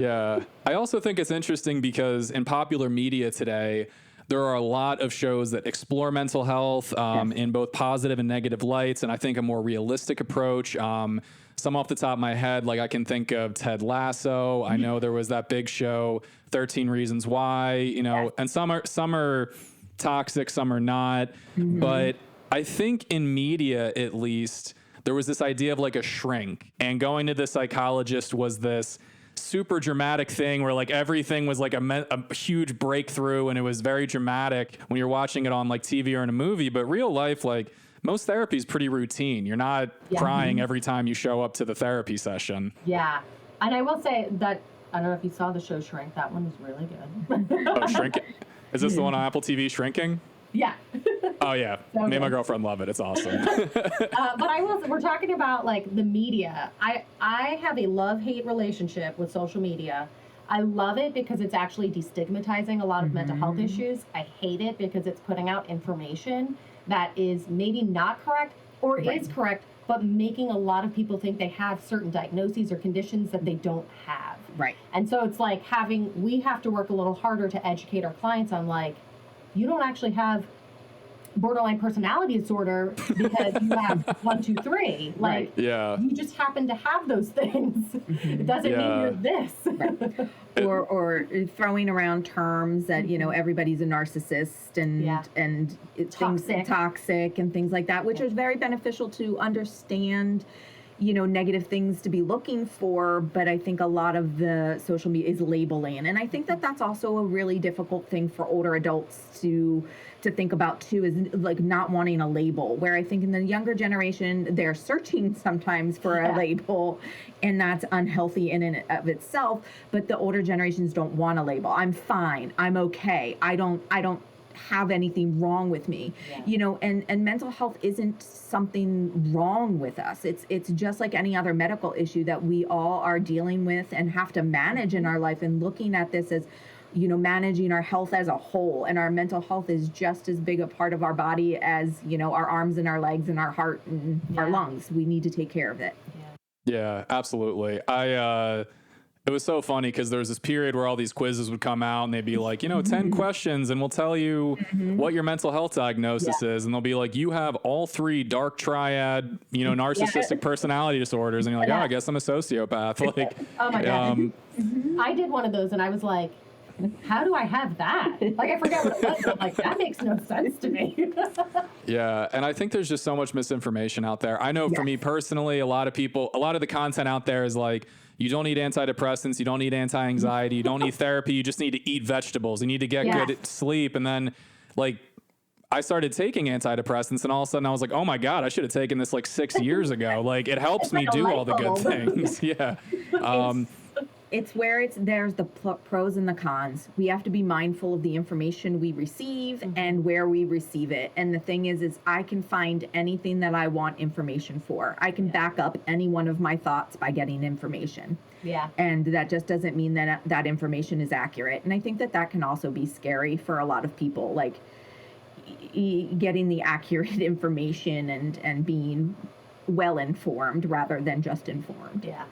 Yeah. I also think it's interesting because in popular media today, there are a lot of shows that explore mental health Yes. in both positive and negative lights. And I think a more realistic approach. Some off the top of my head, like I can think of Ted Lasso. I know there was that big show, 13 Reasons Why, Yes. and some are toxic, some are not. Mm-hmm. But I think in media, at least, there was this idea of like a shrink, and going to the psychologist was this super dramatic thing where like everything was like a huge breakthrough, and it was very dramatic when you're watching it on like TV or in a movie. But real life, like most therapy is pretty routine. You're not crying every time you show up to the therapy session. Yeah. And I will say that, I don't know if you saw the show Shrink, that one was really good. Oh, Shrinking. Is this the one on Apple TV, Shrinking? Yeah. Oh, yeah. So Me and my good. girlfriend love it. It's awesome. But we're talking about like the media. I have a love-hate relationship with social media. I love it because it's actually destigmatizing a lot of mental health issues. I hate it because it's putting out information that is maybe not correct or is correct, but making a lot of people think they have certain diagnoses or conditions that they don't have. Right. And so it's like we have to work a little harder to educate our clients on like, you don't actually have borderline personality disorder because you have 1, 2, 3. Like, Yeah. you just happen to have those things. It doesn't mean you're this. Or throwing around terms that everybody's a narcissist and things toxic and things like that, which is very beneficial to understand negative things to be looking for. But I think a lot of the social media is labeling, and I think that that's also a really difficult thing for older adults to think about too, is like not wanting a label, where I think in the younger generation they're searching sometimes for a label, and that's unhealthy in and of itself. But the older generations don't want a label. I'm fine, I'm okay, I don't have anything wrong with me. And mental health isn't something wrong with us. It's just like any other medical issue that we all are dealing with and have to manage in our life, and looking at this as managing our health as a whole. And our mental health is just as big a part of our body as our arms and our legs and our heart and our lungs. We need to take care of it. Yeah, absolutely. It was so funny because there was this period where all these quizzes would come out and they'd be like, 10 questions and we'll tell you what your mental health diagnosis is. And they'll be like, you have all 3 dark triad, narcissistic personality disorders. And you're like, oh, I guess I'm a sociopath. Like, Oh my God. I did one of those and I was like, how do I have that? Like, I forget what it was, but like, that makes no sense to me. Yeah. And I think there's just so much misinformation out there. I know for me personally, a lot of the content out there is like, you don't need antidepressants, you don't need anti-anxiety, you don't need therapy, you just need to eat vegetables, you need to get good sleep. And then like, I started taking antidepressants and all of a sudden I was like, oh my God, I should have taken this like 6 years ago. Like, it helps me do all the good things. Yeah. It's where there's the pros and the cons. We have to be mindful of the information we receive and where we receive it. And the thing is I can find anything that I want information for. I can back up any one of my thoughts by getting information. Yeah. And that just doesn't mean that that information is accurate. And I think that can also be scary for a lot of people, like getting the accurate information and being well informed rather than just informed. Yeah.